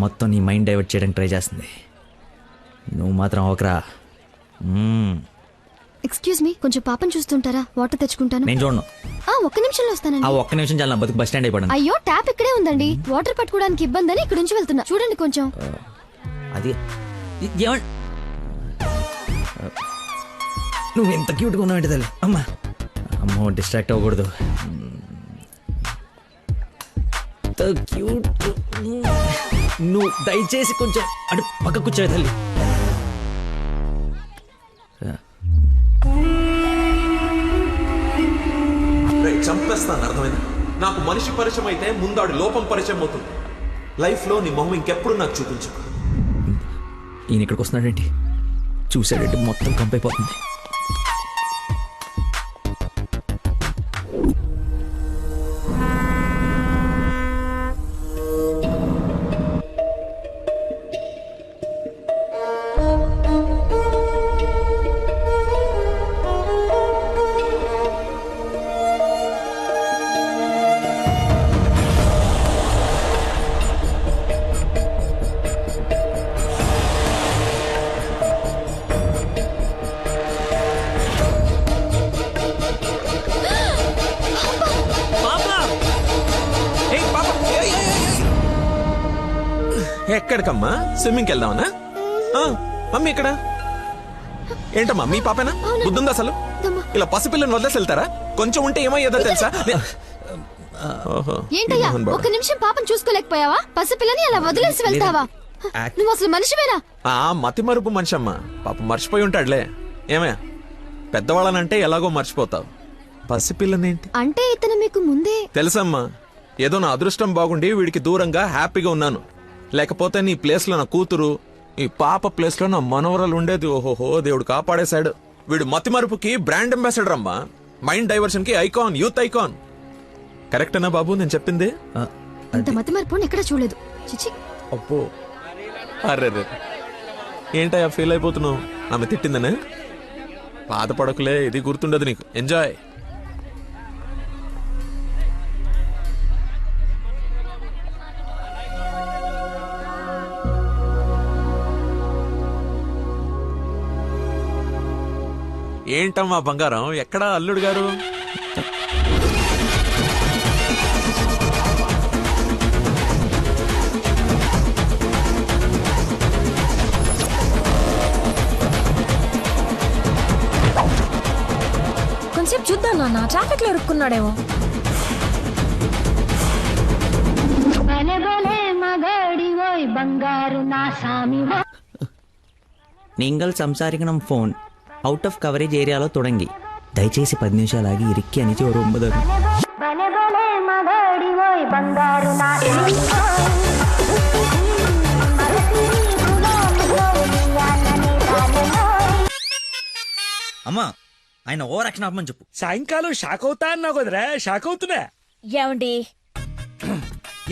మొత్తం నీ mind divert చేయడానికి ట్రై చేస్తుంది. నువ్వు మాత్రం ఒకరా. ఎక్స్క్యూజ్ మీ, కొంచెం పాపం చూస్తుంటారా? వాటర్ తెచ్చుకుంటాను. నేను చూడను. ఒక్క నిమిషంలో వస్తానండి. ఒక్క నిమిషం చాలా బతుకు బస్ స్టాండ్ అయిపోయాను. అయ్యో, ట్యాప్ ఇక్కడే ఉందండి. వాటర్ పట్టుకోవడానికి ఇబ్బంది అని ఇక్కడ నుంచి వెళ్తున్నా. చూడండి కొంచెం. అది నువ్వు ఎంత క్యూట్గా ఉన్నావు ఏంటి తల్లి. అమ్మో డిస్ట్రాక్ట్ అవ్వకూడదు. క్యూట్. నువ్వు దయచేసి కొంచెం అటు పక్క కూర్చోవే తల్లి. చంపేస్తాను, అర్థమైంది? నాకు మనిషి పరిచయం అయితే ముందాడు లోపం పరిచయం అవుతుంది. లైఫ్లో నీ మొహం ఇంకెప్పుడు నాకు చూపించు. ఈయన ఇక్కడికి వస్తున్నాడేంటి? చూసాడంటే మొత్తం కంపైపోతుంది. ఎక్కడికమ్మా? స్విమ్మింగ్కి వెళ్దామనా? మమ్మీ ఇక్కడ ఏంటమ్మా? మీ పాపేనా? బుద్ధుందా అసలు? ఇలా పసిపిల్లని వదిలేసి వెళ్తారా? కొంచెం ఉంటే ఏమయ్యేదో తెలుసా? ఏంటయ్యా, ఒక నిమిషం పాపం చూసుకోలేకపోయావా? పసిపిల్లని అలా వదిలేసి వెళ్తావా? నువ్వు అసలు మనిషివేనా? మతి మరుపు మనిషి అమ్మా. పాప మర్చిపోయి ఉంటాడులే. ఏమయ్యా, పెద్దవాళ్ళనంటే ఎలాగో మర్చిపోతావు. పసిపిల్లనేంటి అంటే ఇతను మీకు ముందే తెలుసమ్మా. ఏదో నా అదృష్టం బాగుండి వీడికి దూరంగా హ్యాపీగా ఉన్నాను. లేకపోతే నీ ప్లేస్ లో నా కూతురు, ఈ పాప ప్లేస్ లో నా మనవరాలు ఉండేది. ఓహోహో, దేవుడు కాపాడేశాడు. వీడు మతి మరుపుకి బ్రాండ్ అంబాసిడర్ అమ్మా. మైండ్ డైవర్షన్ కి ఐకాన్, యూత్ ఐకాన్. కరెక్టేనా బాబు నేను చెప్పింది? అంత మతి మరుపు ఎక్కడ చూడలేదు. చిచి. అబ్బో, అర్రే, ఏంటయ్యా ఫీల్ అయిపోతున్నావు? ఆమె తిట్టిందనే? బాధపడకులే, ఇది గుర్తుండదు నీకు. ఎంజాయ్. ఏంటమ్మా బంగారం, ఎక్కడా అల్లుడు గారు? కొంచెం చూద్దాం నాన్న, ట్రాఫిక్ లో ఇరుక్కున్నాడేమో. നിങ്ങൾ സംസാരിക്കണം ഫോൺ ഔട്ട് ഓഫ് കവറേജ് ഏരിയയിലോ തുടങ്ങി దయచేసి 10 నిమిషాలు ఆగి ఇరిక్కి అని ఒక 9. అమ్మా, ఆయన ఓవర్ యాక్షన్ ఆపమని చెప్పు. సాయంకాలం షాక్ అవుతా అన్నా కుదరా? షాక్ అవుతున్నా. ఏమండి,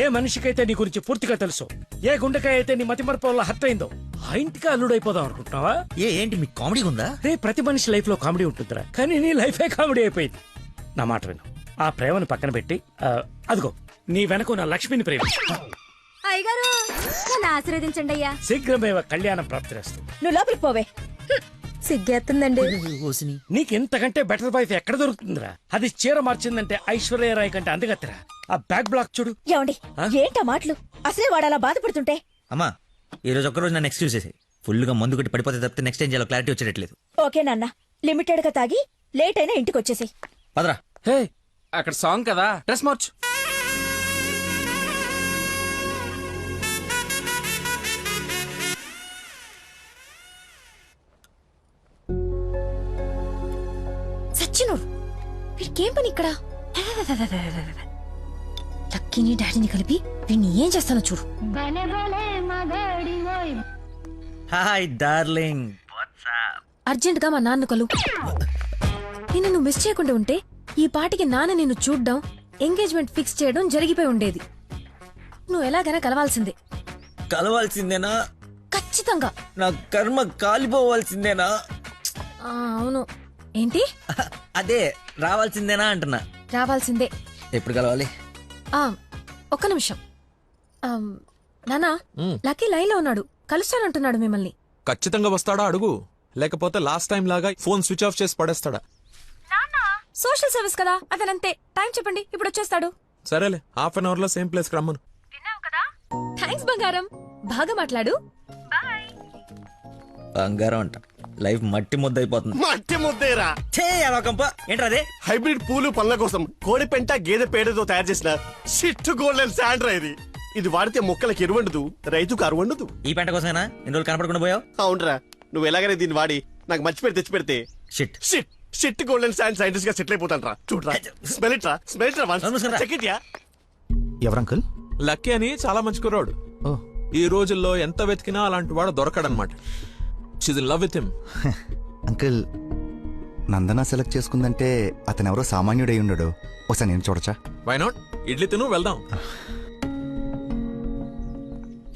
ఏ మనిషికైతే నీ గురించి పూర్తిగా తెలుసు, ఏ గుండెకాయ అయితే నీ మతిమరపు వల్ల హత్య అయిందో, ఆ ఇంటికి అల్లుడైపోదాం అనుకుంటున్నావా? ఏంటి మీకు కామెడీ ఉందా? రే, ప్రతి మనిషి లైఫ్ లో కామెడీ ఉంటుందిరా, కానీ నీ లైఫే కామెడీ అయిపోయింది. నా మాట విను, ఆ ప్రేమను పక్కన పెట్టి అదిగో నీ వెనక నా లక్ష్మిని ప్రేమించు. అయ్యగారు నన్ను ఆశీర్వదించండి అయ్యా. శీఘ్రమేవ కళ్యాణం ప్రాప్తిరేస్తూ. నువ్వు లోపలికి పోవే. సిగ్గేస్తుందండి. నీకు ఇంతకంటే బెటర్ వైఫ్ ఎక్కడ దొరుకుతుందిరా? అది చీర మార్చిందంటే ఐశ్వర్యరాయ్ కంటే అందగత్తరా. ఆ బ్యాక్ బ్లాక్ చూడు. ఏమండి, ఏంటా మాటలు? అసలే వాడు అలా బాధపడుతుంటే. అమ్మా, ఈ రోజు ఒక్కరోజు నన్ను ఎక్స్క్యూజ్ చేసేయి. ఫుల్ గా మందు కొట్టి పడిపోతే తప్పితే నెక్స్ట్ టైం చేయాలో క్లారిటీ వచ్చేటట్లేదు. ఓకే నాన్న, లిమిటెడ్ గా తాగి లేట్ అయినా ఇంటికి వచ్చేసి. పదరా. హే, అక్కడ సాంగ్ కదా, డ్రెస్ మార్చు. సచ్చినోడు, వీడికేం పని ఇక్కడ? లక్కీని డాడీని కలిపి వీడిని ఏం చేస్తానో చూడు. Hi darling. అర్జెంట్ గా మా నాన్న కలు. నిన్ను నువ్వు మిస్ చేయకుండా ఉంటే ఈ పాటికి నాన్న నిన్ను చూడ్డం, ఎంగేజ్మెంట్ ఫిక్స్ చేయడం జరిగిపోయి ఉండేది. నువ్వు ఎలాగైనా కలవాల్సిందే. కలవాల్సిందేనా? ఖచ్చితంగా. నా కర్మ కాలిపోవాల్సిందేనా? అవును. ఏంటి? అదే రావాల్సిందేనా అంటున్నా. రావాల్సిందే. ఎప్పుడు కలవాలి? ఒక్క నిమిషం. నానా లక్కీ లైన్ లో ఉన్నాడు, కలుస్తానంటున్నాడు మిమ్మల్ని. ఖచ్చితంగా వస్తాడా అడుగు, లేకపోతే లాస్ట్ టైం లాగా ఫోన్ స్విచ్ ఆఫ్ చేసి పడేస్తాడా? సోషల్ సర్వీస్ కదా, అతనంతే. టైం చెప్పండి, ఇప్పుడు వచ్చేస్తాడు. సరేలే, హాఫ్ అన్ అవర్ లో సేమ్ ప్లేస్ కి రమ్మను. థ్యాంక్స్ బంగారం, బాగా మాట్లాడు. బంగారం అంట, లైఫ్ మట్టి ముద్ద అయిపోతుంది. మట్టి ముద్దేరా. ఏంట్రా అదే? హైబ్రిడ్ పూలు పళ్ళ కోసం కోడి పెంట గేదె పేడతో తయారు చేసిన షిట్ గోల్డెన్ శాండ్రా ఇది. ఇది వాడితే మొక్కలకి ఎరువండదు, రైతుకు అరువండదు. ఈ పంట కోసమేనా ఇన్ని రోజులు కనపడకుండా పోయావు? అవునరా, నువ్వు ఎలాగైనా దీన్ని వాడి నాకు మంచి పేరు తెచ్చి పెడితే shit. Shit shit golden sand scientist గా సెటిల్ అయిపోతాను రా. చూడరా, స్మెల్ ఇట్ రా, స్మెల్ ఇట్ రా, నమస్కారం. చెక్ ఇట్ యా. ఎవరు అంకుల్? లక్కీ అని చాలా మంచి కుర్రాడు. ఈ రోజుల్లో ఎంత వెతికినా అలాంటి వాడు దొరకడనమాట. She's in love with him. Uncle, Nandana select చేసుకుందంటే అతను ఎవరో సామాన్యుడై ఉండడు. ఒకసారి నేను చూడచ్చా? Why not? ఇడ్లీ తిను, వెళ్దాం.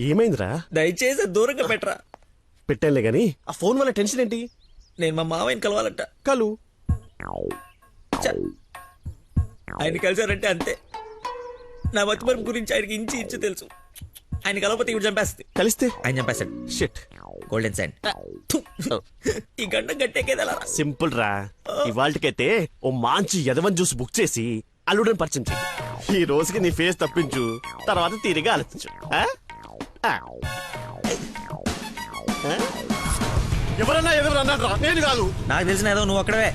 ఏమైందిరా? దయచేసి దూరంగా పెట్టరా. పెట్టానులే గాని ఆ ఫోన్ వల్ల టెన్షన్ ఏంటి? నేను మా మావయ్యని కలవాలంట. కలు ఆయన కలిసారంటే అంతే. నా మతిమరుపు గురించి ఆయనకి ఇంచి ఇంచు తెలుసు. ఆయన కలవకపోతే ఇవి చంపేస్తుంది. కలిస్తే ఆయన చంపేస్తాడు. షిట్. Golden sign. ఈ గంట గట్టెకేదలా? సింపుల్ రా. ఇవాళకైతే ఓ మంచి యదవన్ జ్యూస్ బుక్ చేసి అల్లుడని పరిచయం చెయ్యి. ఈ రోజుకి నీ ఫేస్ తప్పించు, తర్వాత తీరిగా ఆలోచించు. ఆ? ఆ. ఆ? ఎవరన్నా అన్నారా? నేను కాదు. నాకు తెలిసిన ఏదో నువ్వు అక్కడవే.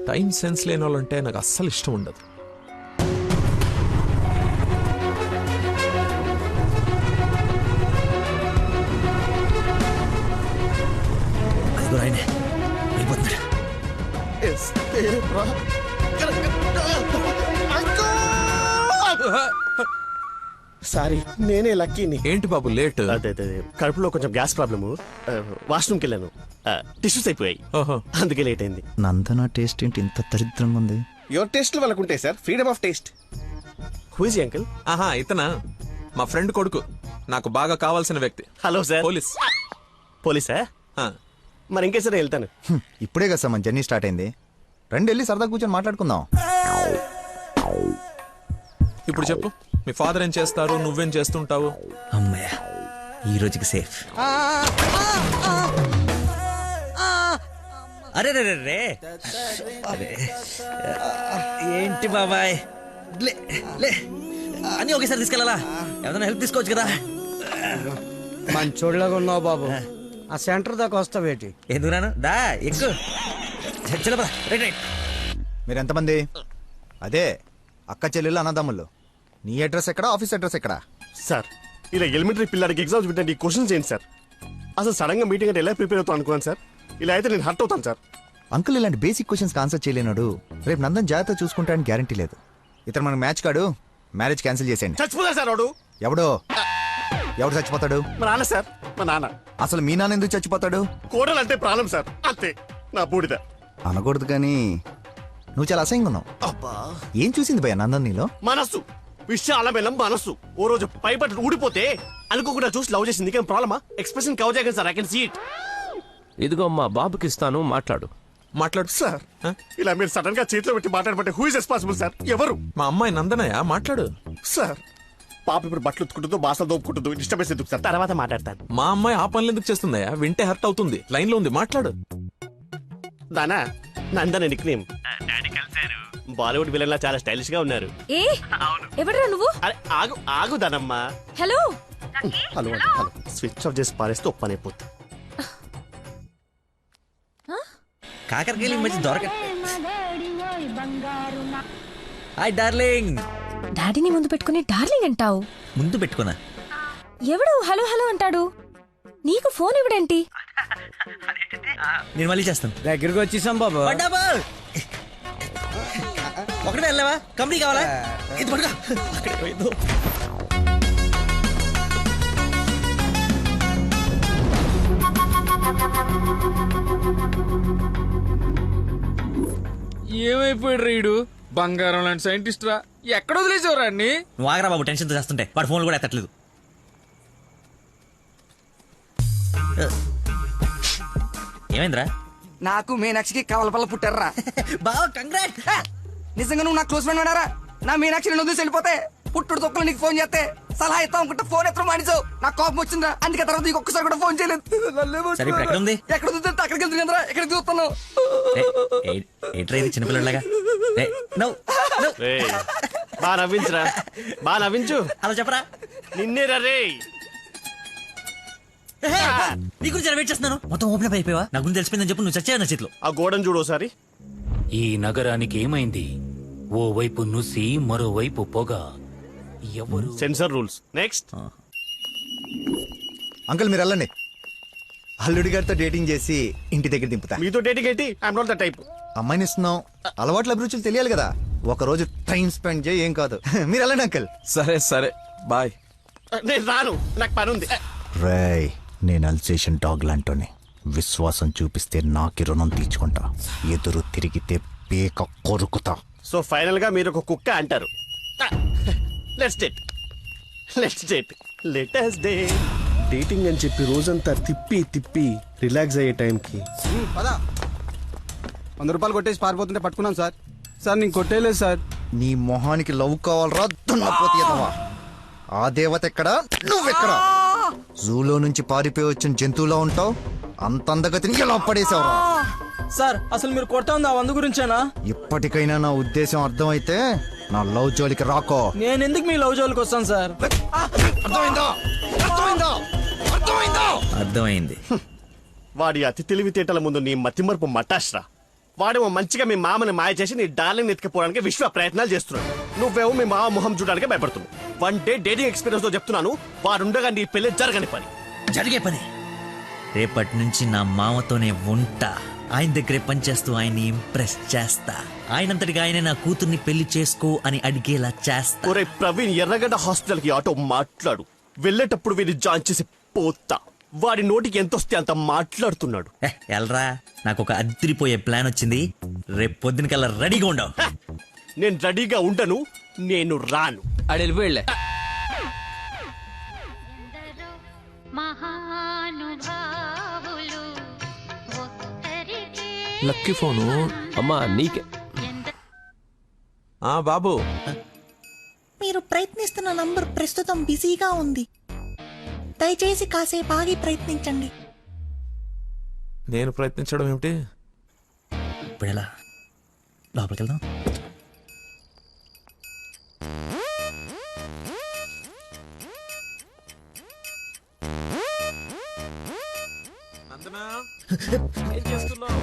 టైం సెన్స్ లేని వాళ్ళంటే నాకు అస్సలు ఇష్టం ఉండదు. ఆయనే వెళ్ళిపోతున్నాడు. సారీ, నేనే లక్కీని. ఏంటి బాబు లేట్? అదే కడుపులో కొంచెం గ్యాస్ ప్రాబ్లము. వాష్రూమ్కి వెళ్ళాను, టిష్యూస్ అయిపోయాయి, ఓహో. అందుకే లేట్ అయింది. నందన టేస్ట్ ఏంటి ఇంత దరిద్రంగా ఉంది? యువర్ టేస్ట్ వాళ్ళకు ఉంటాయి sir, freedom of taste. Who is uncle? ఆహా, ఇతనా మా ఫ్రెండ్ కొడుకు, నాకు బాగా కావాల్సిన వ్యక్తి. Hello sir. పోలీస్. పోలీసా? ఆ, మరి ఇంకే సరే వెళ్తాను. ఇప్పుడే కదా సార్ మన జర్నీ స్టార్ట్ అయింది. రండి వెళ్ళి సరదా కూర్చొని మాట్లాడుకుందాం. ఇప్పుడు చెప్పు, మీ ఫాదర్ ఏం చేస్తారు, నువ్వేం చేస్తుంటావు? అమ్మయ్య, ఈ రోజుకి సేఫ్. అరే రే రే రే. అరే, ఏంటి బాబాయ్, లే లే అని ఒకేసారి తీసుకెళ్ళాలా? ఏదైనా హెల్ప్ తీసుకోవచ్చు కదా. మంచోళ్ళగా ఉన్నావు బాబు. ఆ సెంటర్ దాకా వస్తావేటి? ఎందుకు రాను? దా ఎక్కు. చలపా, రైట్ రైట్. మీరు ఎంతమంది? అదే అక్క చెల్లెళ్ళు అన్నదమ్ముళ్ళు. నీ అడ్రస్ ఎక్కడ, ఆఫీస్ అడ్రస్ ఎక్కడ? సార్, ఇలా ఎలిమెంటరీ పిల్లలకి ఎగ్జామ్స్ పెట్టండి, క్వశ్చన్స్ ఏంటి సార్? అసలు సడన్ గా మీటింగ్ అంటే ఎలా ప్రిపేర్ అవుతాను అనుకున్నాను సార్. ఇలా అయితే నేను హర్ట్ అవుతాను సార్. అంకుల్ ఇలాంటి బేసిక్ క్వశ్చన్స్ ఆన్సర్ చేయలేనాడు. రేపు నందన్ జాగ్రత్త చూసుకుంటానికి గ్యారంటీ లేదు. ఇతను మనకు మ్యాచ్ కాడు. మ్యారేజ్ క్యాన్సిల్ చేసేయండి. చచ్చిపోతా సార్ వాడు. ఎవడు చచ్చిపోతాడు? మా నాన్న సార్, మా నాన్న. అసలు మీ నాన్న ఎందుకు చచ్చిపోతాడు? కోడలు అంటే ప్రాణం సార్, అంతే. నా బూడిద. అనకూడదు కానీ నువ్వు చాలా అసహ్యంగా ఉన్నావు. అబ్బా, ఏం చూసింది భయ నందన్ నీలో? మనస్సు విశాలమైన మనస్సు. ఓ రోజు పైపట్టు ఊడిపోతే అనుకోకుండా చూసి లవ్ చేసింది. కానీ ప్రాబ్లమా? ఎక్స్ప్రెషన్ కవర్ చేయగలను sir, I can see it. ఇదిగో మా బాబుకి ఇస్తాను, మాట్లాడు. మాట్లాడు సార్, ఇలా మీరు సడన్ గా చేతిలో పెట్టి మాట్లాడబట్టే హూ ఇస్ రెస్పాన్సిబుల్ సార్? ఎవరు? మా అమ్మాయి నందనయ్య, మాట్లాడు. సార్, పాప ఇప్పుడు బట్టలు ఉత్తుకుంటుందో బాసలు దోపుకుంటుందో డిస్టర్బెన్స్ ఎందుకు సార్? తర్వాత మాట్లాడతాను. మా అమ్మాయి ఆ పనులు ఎందుకు చేస్తుందయ్యా? వింటే హర్ట్ అవుతుంది. లైన్ లో ఉంది, మాట్లాడు. దానా నందన నిక్ నేమ్. బాలీవుడ్ విలన్ లా చాలా స్టైలిష్ గా ఉన్నారు. ఏ ఎవడరా నువ్వు? అరే ఆగు ఆగు దానమ్మా. Hello hello hello. Switch off చేసి పారేస్తే ఒప్పనైపోతుంది. కాకరకాయలు ఈ మధ్య దొరక. Hi darling. డాడీని ముందు పెట్టుకుని డార్లింగ్ అంటావు? ముందు పెట్టుకున్నా. ఎవడు హలో హలో అంటాడు? నీకు ఫోన్ ఇవ్వడేంటి? నేను మళ్ళీ చేస్తాను. దగ్గరికి వచ్చేసాం బాబు. ఒకటే వెళ్ళావా? కంపెనీ కావాలా? ఇది పడుకో. అక్కడికి పోయిందో. ఏమైపోయాడు రీడు? బంగారం లాంటి సైంటిస్ట్ రా. ఎక్కడ వదిలేసేవరా అన్ని? నువ్వు ఆగరా బాబు, టెన్షన్తో చేస్తుంటే. వాడు ఫోన్లు కూడా ఎత్తట్లేదు. ఏమైందిరా? నాకు మీనాక్షికి కవలపల్ల పుట్టారా బావ కంగ్రాట్. నిజంగా నువ్వు నాకు క్లోజ్ ఫ్రెండ్ ఉన్నారా? నా మీనాక్షి నేను వదిలేసి వెళ్ళిపోతే పుట్టుడు తొక్కలు నీకు ఫోన్ చేస్తే సలహా ఇస్తాం అనుకుంటే ఫోన్ ఎత్తడం మానేసావు. నాకు కోపం వచ్చిందా, అందుకే తర్వాత నీకు ఒక్కసారి కూడా ఫోన్ చేయలేదు. సరే, ఇప్పుడు ఎక్కడ ఉంది? ఎక్కడ చూస్తే అక్కడికి వెళ్తుంది కదా, ఎక్కడ చూస్తాను. ఏంట్రా ఇది చిన్నపిల్లలాగా? రేయ్, బా నవ్వించురా, బా నవ్వించు. అలా చెప్పరా. నిన్నే రే. నీ గురించి వెయిట్ చేస్తున్నాను. మొత్తం ఓపెన్ అప్ అయిపోయావా? నా గురించి తెలిసిపోయిందని చెప్పు. నువ్వు చచ్చావు నా చేతిలో. ఆ గోడను చూడు ఒకసారి. ఈ నగరానికి ఏమైంది? ఓ వైపు నుసి, మరోవైపు పొగ. ఎవరు? Sensor rules. నెక్స్ట్. అంకుల్ మీరు వెళ్ళండి. అల్లుడి గారితో డేటింగ్ చేసి ఇంటి దగ్గర దింపుతా. మీతో డేటింగ్ ఏంటి? I'm not the type. అమ్మాయిని ఇస్తున్నాం, అలవాట్ల అభిరుచులు తెలియాలి కదా. ఒక రోజు టైం స్పెండ్ చేయి, ఏం కాదు. మీరు వెళ్ళండి అంకుల్. సరే సరే బాయ్. నేను రాను, నాకు పని ఉంది. రేయ్, నేను అల్సేషన్ డాగ్ లాంటోని. విశ్వాసం చూపిస్తే నాకి రుణం తీర్చుకుంటా, ఎదురు తిరిగితే పేక కొరుకుతా. సో ఫైనల్ గా మీరు ఒక కుక్క అంటారు. Let's date, let's date, let us date. Dating అని చెప్పి రోజంతా తిప్పి తిప్పి రిలాక్స్ అయ్యే టైంకి 100 రూపాయలు కొట్టేసి పారిపోతుంటే పట్టుకున్నాం సార్. సార్ నేను కొట్టేయలేదు సార్. నీ మొహానికి లవ్ కావాలరా దున్నపోతీయదవా? ఆ దేవత ఎక్కడా, నువ్వెక్కడా? జూలో నుంచి పారిపోయి వచ్చిన జంతువులా ఉంటావు. అంత అందగతిని ఎలా పడేసావురా? సార్ అసలు మీరు కొడతా ఉంది ఆ 100 గురించేనా? ఇప్పటికైనా నా ఉద్దేశం అర్థమైతే నా లవ్ జోలికి రాకో. నేను ఎందుకు మీ లవ్ జోలికి వస్తాను సార్? అర్థమైందా? అర్థమైందా? అర్థమైందా? అర్థమైంది. వాడి అతి తెలివితేటల ముందు నీ మతిమరుపు మటాష్రా. వాడేమో మంచిగా మీ మామని మాయ చేసి నీ డార్లింగ్ ఎత్తుకుపోవడానికి విశ్వ ప్రయత్నాలు చేస్తున్నాడు. నువ్వేమో మీ మామ మొహం చూడడానికి భయపడుతున్నావు. 1 డే డేటింగ్ ఎక్స్పీరియన్స్ తో చెప్తున్నాను, వాడుండగా నీ పెళ్లి జరగని పని. జరిగే పని. రేపటి నుంచి నా మామతోనే ఉంటా. ఆయన దగ్గరే పనిచేస్తూ ఆయన్ని ఇంప్రెస్ చేస్తా. ఆయనంతటిగా ఆయన నా కూతుర్ని పెళ్లి చేసుకో అని అడిగేలా చేస్తా. ఒరే ప్రవీణ్, ఎర్రగడ్డ హాస్పిటల్ కి ఆటో మాట్లాడు. వెళ్ళేటప్పుడు వీడిని జాయిన్ చేసి పోతా. వాడి నోటికి ఎంతొస్తే అంత మాట్లాడుతున్నాడు. ఎల్రా, నాకు ఒక అదిరిపోయే ప్లాన్ వచ్చింది. రేపు పొద్దునకల్లా రెడీగా ఉండవు. నేను రెడీగా ఉండను, నేను రాను. ఆడు వెళ్ళిపోయాడులే. Lucky phone. అమ్మా నీకే. ఆ బాబు, మీరు ప్రయత్నిస్తున్న నంబర్ ప్రస్తుతం బిజీగా ఉంది. దయచేసి కాసేపు ఆగి ప్రయత్నించండి. నేను ప్రయత్నించడం ఏమిటి? ఇప్పుడు ఎలా? లోపలికి వెళ్దాం. ఏం చేస్తున్నావు?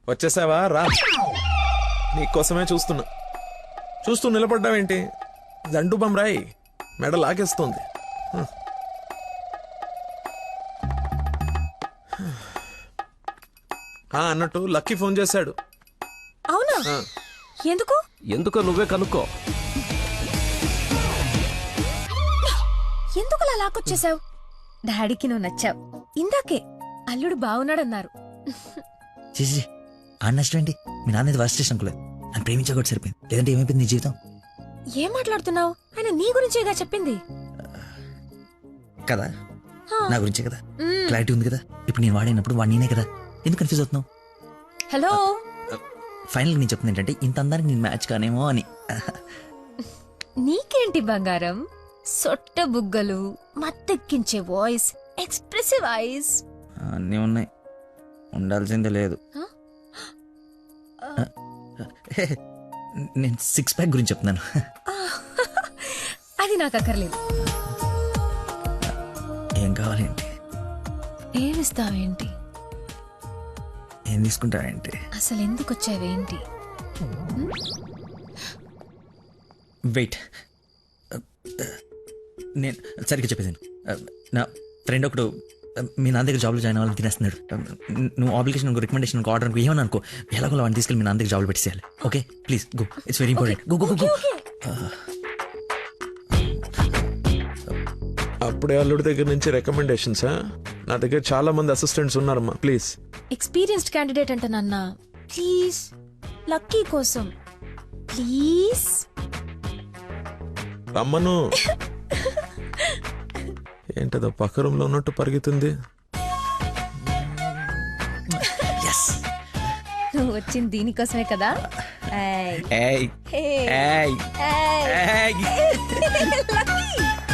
వచ్చేసావా? రా, నీకోసమే చూస్తూ నిలబడ్డావేంటి? దండు బమ్రాయి మెడ లాగేస్తుంది. అన్నట్టు లక్కీ ఫోన్ చేశాడు. అవునా? ఎందుకు? ఎందుకో నువ్వే కనుక్కో. ఎందుకు అలా లాక్కొచ్చేసావు? డాడీకి నువ్వు నచ్చావు. ఇందాకే అల్లుడు బాగున్నాడన్నారు. చేసి ఆ నష్టం ఏంటి? మీ నాన్నది వర్స్ట్ స్టేషన్ అనుకోలేదు. నన్ను ప్రేమించకూడదు సరిపోయింది. లేదంటే ఏమైపోయింది నీ జీవితం? ఏం మాట్లాడుతున్నావు? ఆయన నీ గురించేగా చెప్పింది కదా, నా గురించే కదా. క్లారిటీ ఉంది కదా. ఇప్పుడు నేను వాడినప్పుడు వాడు నేనే కదా. ఎందుకు కన్ఫ్యూజ్ అవుతున్నావు? హలో, ఫైనల్ నేను చెప్తుంది ఏంటంటే, ఇంత అందానికి నేను మ్యాచ్ కానేమో అని. నీకేంటి బంగారం? సొట్ట బుగ్గలు, మత్తెక్కించే వాయిస్, ఎక్స్ప్రెసివ్ ఐస్ అన్నీ ఉన్నాయి, ఉండాల్సిందే లేదు. నేను 6 ప్యాక్ గురించి చెప్తున్నాను. అది నాకు అక్కర్లేదు. ఏం కావాలేంటి? ఏమిస్తావేంటి? ఏం తీసుకుంటావేంటి? అసలు ఎందుకు వచ్చావేంటి? వెయిట్, నేను సరిగ్గా చెప్పేసాను. నా ఫ్రెండ్ ఒకడు మీ నాన్న దగ్గర జాబ్లో జాయిన్ అవ్వాలని తినేస్తున్నాడు. నువ్వు అప్లికేషన్ రికమెండేషన్ ఆర్డర్ అనుకో, ఏమని అనుకో, ఎలాగో వాడిని తీసుకెళ్ళి మీ నాన్న దగ్గర జాబ్లో పెట్టేసేయాలి. Okay please go, it's very important. Go go go. అప్పుడే అల్లుడి దగ్గర నుంచి రికమెండేషన్సా? నా దగ్గర చాలా మంది అసిస్టెంట్స్ ఉన్నారమ్మా, ప్లీజ్. ఎక్స్పీరియన్స్డ్ క్యాండిడేట్ అంట నాన్న. ప్లీజ్, లక్కీ కోసం ప్లీజ్ రమ్మను. ఏంటదో పక్క రూమ్ లో ఉన్నట్టు పరిగెత్తుంది. నువ్వు వచ్చింది దీనికోసమే కదా ఏయ్. ఏయ్ ఏయ్. ఏయ్ ఏయ్. ఏయ్